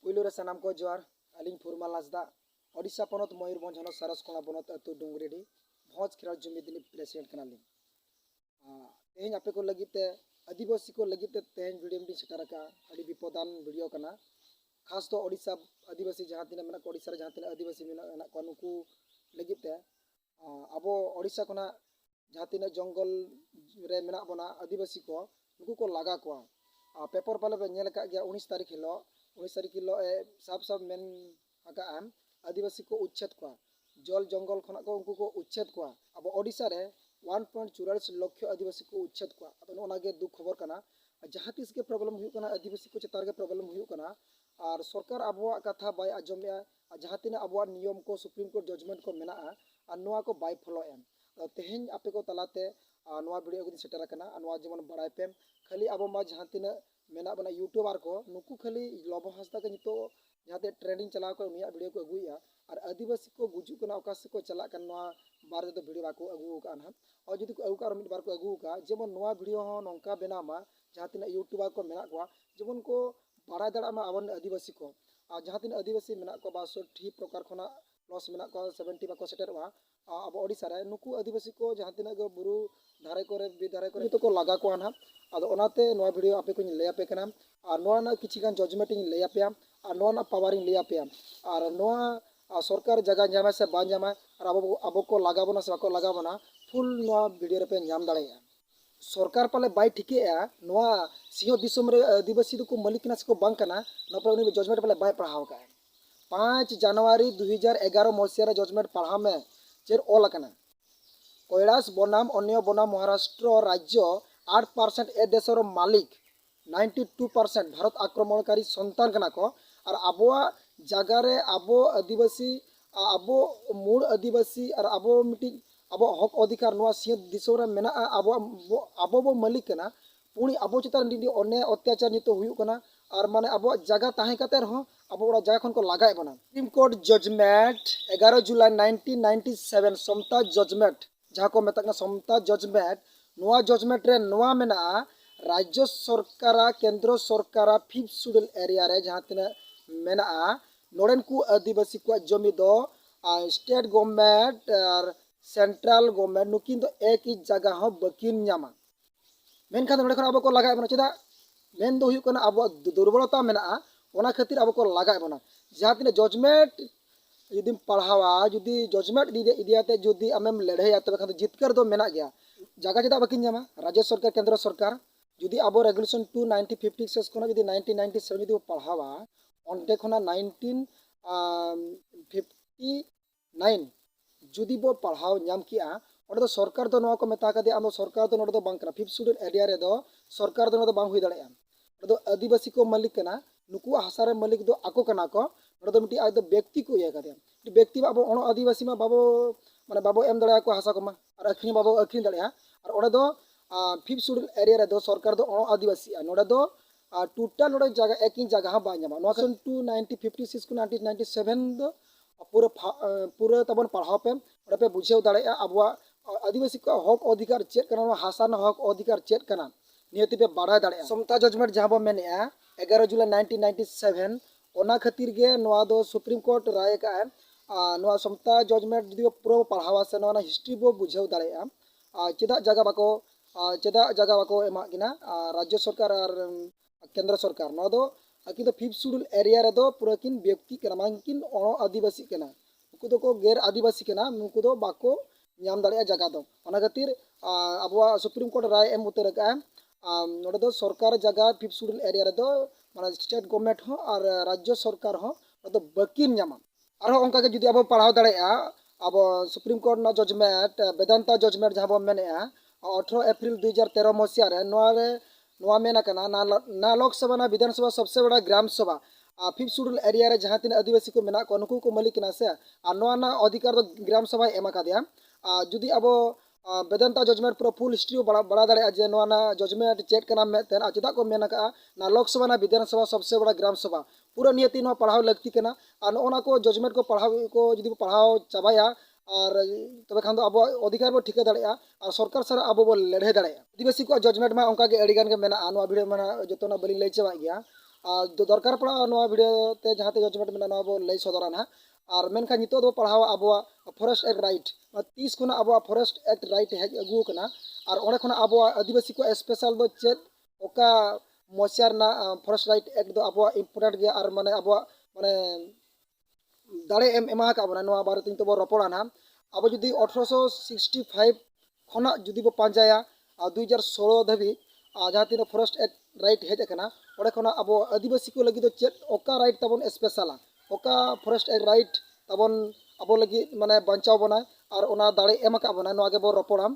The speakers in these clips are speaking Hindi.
पुइलो रे सानाम को जोहार अलिंग फुरमाल हांसदा ओडिशा पनत मयूरभंज हनत सारसकोना बनत अतु डुंगरीडी भोज खेराल जुमिदिनी प्रेसिडेंट कनाली तेहें आपे को लगिते आदिवासी को लगिते तेहें वीडियो में सेटर का अड़ी विपदान वीडियो कना खास तो ओडिशा आदिवासी जहाँ तीन मेना ओडिशा रे जहाँ तीन आदिवासी मेना को नुकु लगिते अबो ओडिशा कोना जहाँ तीन जंगल रे मेना बना आदिवासी को नुकु को लगा को पेपर पाले पे नेल का गया 19 तारीख हिलो 19 तारीख हिलो सब सब मेन आका आम आदिवासी को उच्छेद को जल जंगल खना को उनको को उच्छेद को अब ओडिशा रे 1.44 लाख आदिवासी को उच्छेद को अब ओनागे दुख खबर कना जहाँ तीस के प्रॉब्लम हुई कना आदिवासी को चतार के प्रॉब्लम हुई कना और सरकार अबवा कथा बाय आजमे जहाँ तीन अबवा नियम को सुप्रीम कोर्ट जजमेंट को मेना और नोआ को बाय फॉलो एम तेहें आपे को तलाते नोआ वीडियो को सेटर कना नोआ जेमन बड़ाई पे खाली अब मा जहाँ तीन मेना बना यूट्यूबर को नुकु खाली लबो हांसदा के नितो जहाँ ते ट्रेंडिंग चला को उनिया वीडियो को अगुया और आदिवासी को गुजु कना ओकास को चला कन नोआ बार दो वीडियो को अगु का ना और जदि को अगु का मिड बार को अगु का जेमन नोआ वीडियो हो नोंका बेनामा जहाँ तीन यूट्यूबर को मेना को जेमन को बड़ा दड़ा मा अवन आदिवासी को जहाँ तीन आदिवासी मेना को 62 प्रकार खना प्लस मेना को 70 बाको सेटरवा अब ओडिशा रे नुकु आदिवासी को जहाँ तीन बुरु धारे करे बि धारे करे तो को लगा को ना आदो ओनाते नोआ वीडियो आपे को ले आपे कना और नोआ ना किछि गान जजमेंट इन ले आपे और नोआ ना पावरिंग ले आपे और नोआ सरकार जगह जामा से बा जामा और अब को लगाबोना से बाको लगाबोना फुल नोआ वीडियो रे पे नाम दाड़ेया सरकार पाले बाय ठिकेया नोआ सिंह दिसम रे आदिवासी को मालिक ना से को बांग कना नपर उनी जजमेंट पाले बाय पढ़ाव का 5 जनवरी 2011 मसिया जजमेंट पढ़ा में चेर ऑल कना कैलाश बनाम अन्य बनाम महाराष्ट्र राज्य 8% ए देशर मालिक 92% भारत आक्रमणकारी संतान कना को और आबोआ जगह रे आबो आदिवासी आबो मूल आदिवासी और आबो मिटी आबो हक अधिकार नोआ सिंह दिसोरे मेना आबो आबो बो मालिक कना पुणी आबो चितान निदि अन्य अत्याचार नितो हुयु कना और माने आबो जगह ताहे कते रहो आबो ओड़ा जगह खन को लगाय बना सुप्रीम कोर्ट जजमेंट 11 जुलाई 1997 समता जजमेंट जहाँ को मेता समता जजमेंट नोआ जजमेंट रे नोआ मेना राज्य सरकार केंद्र सरकार 5th शेड्यूल एरिया रे जहाँ तीना मेना नोडेन को आदिवासी को जमी दो स्टेट गवर्नमेंट और सेंट्रल गवर्नमेंट नुकिन दो एक ही जगह हो बकिन नामा मेनखान नोडे खन आबो को लगाय बना चेदा मेन दो हुयु कना आबो दुर्बलता मेना ओना खातिर आबो को लगाय बना जहाँ तीना जजमेंट यदि पढ़ावा यदि जजमेंट इदियाते यदि आमेम लड़ाई तबे खान जितकर दो मेना गया जगह चेदा बकिन जामा राज्य सरकार केंद्र सरकार यदि अब रेगुलेशन 2 1956 खना यदि 1997 यदि पढ़ावा ओंडे खना 1959 यदि बो पढ़ाव नाम किया ओडे तो सरकार दो नोआ को मेता का दे आम सरकार दो नोडे दो बांग कना 5th शेड्यूल एरिया रे दो सरकार दो नोडे बांग हुई दाड़े ओडे दो आदिवासी को मालिक कना नुकु हासा रे मालिक दो आको कना को ओडे दो मिटी आदो व्यक्ति को इया का दे व्यक्ति बाबो अण आदिवासी मा बाबो माने बाबो एम दाड़े को हासा को मा और अखनी बाबो अखनी दाड़े और ओडे दो 5th शेड्यूल एरिया रे दो सरकार दो अण आदिवासी नोडे दो टोटल नोडे जगह एक ही जगह बा जामा नोआ सन 2 1956 को 1997 दो पूरा पूरा तबन पढ़ाव पे ओडे पे बुझेव दाड़े अबवा आदिवासी को हक अधिकार चेक करना हासा ना हक अधिकार चेक करना नियति पे बढ़ा दाड़े समता जजमेंट जहाँ बो मेने 11 जुलाई 1997 ओना खातिर गे नोआ दो सुप्रीम कोर्ट राय का नोआ समता जजमेंट जदि पूरा पढ़ावा से नोआ हिस्ट्री बो बुझेव दाड़े चेदा जगह बाको एमा किना राज्य सरकार और केंद्र सरकार नोआ दो किंतु 5th शेड्यूल एरिया रे दो पूरा किन व्यक्ति कना मानकिन अण आदिवासी कना नुकु दो को गैर आदिवासी कना नुकु दो बाको नाम दाड़े जगह दो ओना खातिर अबवा सुप्रीम कोर्ट राय एम उतर का नोडे दो सरकार जगह 5th शेड्यूल एरिया रे दो माने स्टेट गवर्नमेंट हो और राज्य सरकार हो तो बकिन नामा और ओंका के जदि अब पढ़ाव दाड़े अब सुप्रीम कोर्ट ना जजमेंट वेदांता जजमेंट जहाँ बो मेने 18 अप्रैल 2013 मसिया रे नोआ मेना कना ना लोकसभा ना विधानसभा सबसे बड़ा ग्राम सभा 5th शेड्यूल एरिया रे जहाँ तीन आदिवासी को मेना को नुकु को मालिक ना से और नोआ ना अधिकार दो ग्राम सभा एमा का दिया जुदी अब वेदांता जजमेंट पूरा फुल हिस्ट्री बड़ा दाड़े जे नोआ ना जजमेंट चेक कना में तेना चेदा को मेना का ना लोकसभा ना विधानसभा सबसे बड़ा ग्राम सभा पूरा नियति नोआ पढ़ाव लगती कना और नोना को जजमेंट को पढ़ाव को जदि पढ़ाव चाबाया और तबे खान दो अब अधिकार बो ठिका दाड़े और सरकार सर अब बो लड़े दाड़े आदिवासी को जजमेंट मा उनका के अड़ी गान के मेना नोआ वीडियो माना जतोना बलिंग लई चाबा गया दरकार पड़ा वीडियो ते जहाँ ते जजमेंट में बो लई सदरा ना और मेनखा नितो दो पढ़ावा अब फॉरेस्ट एक्ट राइट 30 खुना अब फॉरेस्ट एक्ट राइट हेज अगू कना और ओने खुना अब आदिवासी को स्पेशल दो चेत ओका मसिया ना फॉरेस्ट राइट एक्ट दो अब इम्पोर्टेंट गया और माने अब माने दाड़े एमा का बना नवा बारे तो रपड़ा ना अब जुदी 1865 खना जुदी बो पांजाया 2016 धाबी जहाँ तीन फॉरेस्ट एक्ट राइट हेज कना ओडे खना अब आदिवासी को लगी चेत ओका राइट तबन स्पेशल ओका फॉरेस्ट एक्ट राइट तबन अब लगी माने बचाव बना और ओना दाड़े एम का बना नवा के बो रपड़ा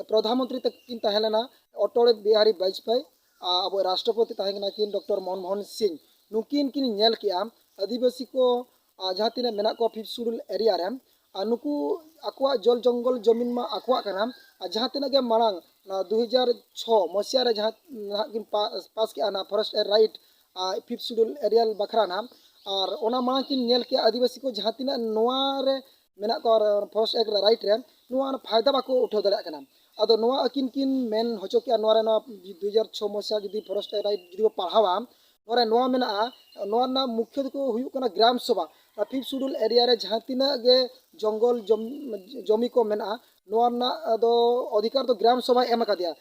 प्रधानमंत्री तकिन तहलेना अटल बिहारी वाजपेयी अब राष्ट्रपति तहना किन डॉक्टर मनमोहन सिंह नुकिन किन नेल किया आदिवासी को जहाँ तीन मेना को 5th शेड्यूल एरिया रे नुकु आकुआ जल जंगल जमीन मा आकुआ कना जहाँ तीन के मांग 2006 मसिया रे जहाँ किन पास किया ना forest right 5th schedule area बखरा ना और ओना मांग किन नेल के आदिवासी को जहाँ तीन नोआ रे मेना को फॉरेस्ट एक्ट राइट रे नोआ फायदा बाको उठाव दाड़ा कना अदो नोआ अकिन किन मेन होचो के नोआ रे 2006 मसिया जुदी फॉरेस्ट राइट जुदी पढ़ावा नोरे नोआ मेना नोआ ना मुख्य को हुयु कना ग्राम सभा 5th शेड्यूल एरिया रे जहाँ तीन गे जंगल जमी को मेना नोआ ना दो अधिकार तो ग्राम सभा एम का दिया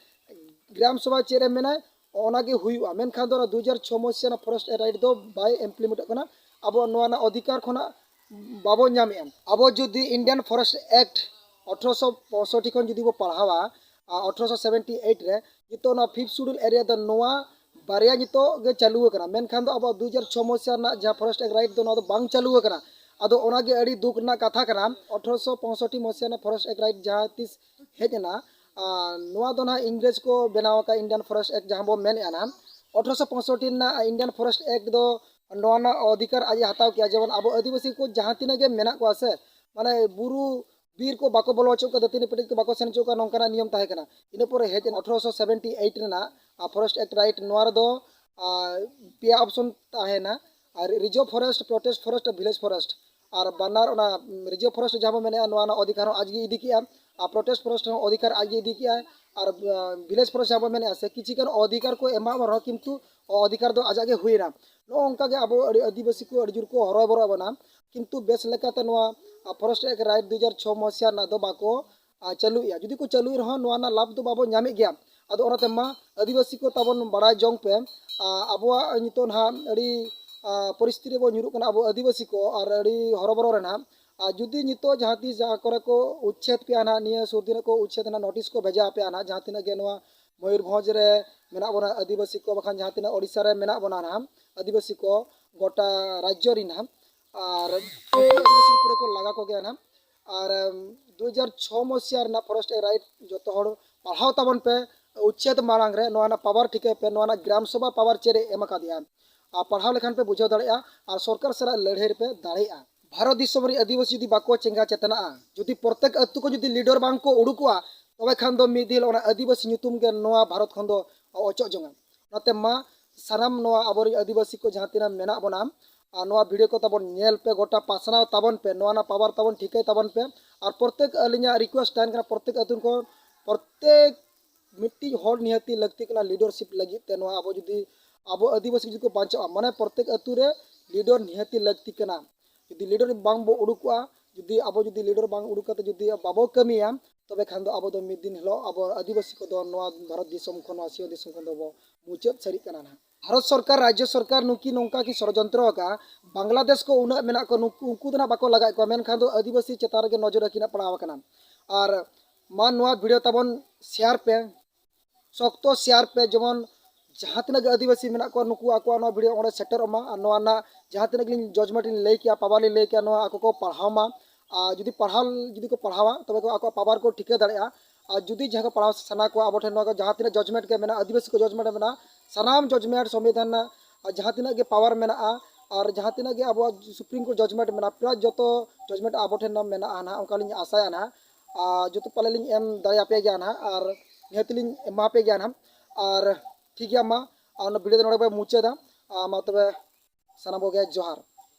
ग्राम सभा चेरे मेना ओना गे हुयुआ मेनखान दो 2006 मसिया फॉरेस्ट राइट दो बाय इम्प्लीमेंट कना अब नोआ ना अधिकार खना बाबो नाम अब जुदी इंडियन फॉरेस्ट एक्ट 1865 खन जुदी बो पढ़ावा 1878 रे जितो ना 5th शेड्यूल एरिया दो नोआ बारिया नितो गे चालू कना मेनखान दो अब 2006 मसिया ना जहाँ फॉरेस्ट एक्ट राइट दो ना दो बांग चालू कना अदो ओना गे अड़ी दुख ना कथा कना 1865 मसिया ना फॉरेस्ट एक्ट राइट जहाँ तीस हेजना नोआ दो ना इंग्रेज को बनावा का इंडियन फॉरेस्ट एक्ट जहाँ बो मेन ना 1865 ना इंडियन फॉरेस्ट एक्ट दो नोआ ना अधिकार आज हताव किया जेवन अब आदिवासी को जहाँ तीन गे मेना को से माने बुरु बीर को बाको बोलो चुका दतिनी पेटिक को बाको सेन चुका नौकना नियम ताहे कना इन पर हेज 1878 रेना फॉरेस्ट एक्ट राइट नोआर दो पिया ऑप्शन ताहे ना और reserve forest protected forest village forest और बनार ओना रिजर्व फॉरेस्ट जहाँ मेने नोआ ना अधिकार आज गे इदी किया प्रोटेस्ट फॉरेस्ट अधिकार आज गे इदी किया और विलेज फॉरेस्ट जहाँ मेने से किछि कन अधिकार को एमा रह किंतु अधिकार दो आजागे हुईना नो उनका गे अब आदिवासी को अड़ी जुर को हरो बरो बना किंतु बेस लेकाते नोआ फॉरेस्ट एक्ट राइट 2006 मसिया ना दो बाको चालू या जुदी को चालू रहो नोआ ना लाभ दो बाबो नामे गया अदो ओनाते मा आदिवासी को तबन बड़ा जोंग पे अबवा नितो ना अड़ी परिस्थिति बो nyuruk kana abo आदिवासी को और अड़ी हरबरो रेना जुदी नितो जहाँ तीस जहाँ करे को उच्छेद पे आना निये सुरदिन को उच्छेद ना नोटिस को भेजा पे आना जहाँ तीन गे नोआ मयूरभंज रे मेना बना आदिवासी को बखान जहाँ तीन ओडिशा रे मेना बना ना आदिवासी को गोटा राज्य री ना और आदिवासी पूरे को लगा को गया ना और 2006 मसिया ना फॉरेस्ट राइट जो हर पढ़ाव तबन पे उच्छेद मांग रे नोआ ना पावर ठिके पे नोआ ना ग्राम सभा पावर चेरे एम का दिया पढ़ाव लेखान पे बुझाव दाड़ेया और सरकार सरा लड़ाई पे दाड़ेया भारत दिसम रे आदिवासी जुदी बाको चेंगा चेतना जुदी प्रत्येक अतु को जुदी लीडर बांग को उडुकुआ तबे खान दो मिदिल ओना आदिवासी नुतुम के नोआ भारत खन दो अचो जोंगा नाते मा सानाम नोआ आबोरी आदिवासी को जहाँ तिना मेना बना नोआ वीडियो को तबन नेल पे गोटा पासना तबन पे नोआ ना पावर तबन ठीके तबन पे और प्रत्येक अलिया रिक्वेस्ट तान कना प्रत्येक अतु को प्रत्येक मिट्टी हॉल निहती लगती कना लीडरशिप लगी ते नोआ आबो जुदी अब आदिवासी को बांचा माने प्रत्येक अतु रे लीडर निहती लगती कना जुदी लीडर बांग बो उडुकुआ जुदी अब जुदी लीडर बांग उडुकते जुदी बाबो कमिया तबे खान दो अब दो मिद दिन हिलो अब आदिवासी को दो नोआ भारत दिसम खन आसिया दिसम खन दो मुचाद सरी कना ना भारत सरकार राज्य सरकार नुकी नौका की षड़यंत्र का बांग्लादेश को उना मेना को उनको ना बाको लगा को मेन खान दो आदिवासी चेतार के नजर रखिना पड़ाव कना और मान नोआ वीडियो तबन शेयर पे सख्तो शेयर पे जेमन जहाँ तीन आदिवासी मेना को नुकु आको ना वीडियो ओंडे सेटर मा नोआ ना जहाँ तीन जजमेंट लई किया पावर लई किया नोआ आको को पढ़ाव मा जुदी पढ़ाल जुदी को पढ़ावा तबे को आको पावर को ठिके दाड़ेया और जुदी जहाँ को पढ़ाव सना को अब ठेन जहाँ तीन जजमेंट के मेना आदिवासी को जजमेंट मेना सनाम जजमेंट संविधान जहाँ तीन के पावर मेना और जहाँ तीन के अब सुप्रीम कोर्ट जजमेंट मेना पूरा जो जजमेंट अब ठेन मेना ना उनका आशा ना जो पाले एम दाया पे गया ना और निहती एमा पे गया ना और ठीक है मा वीडियो नोड़े मुचादा मा तबे सनाम गया जोहार।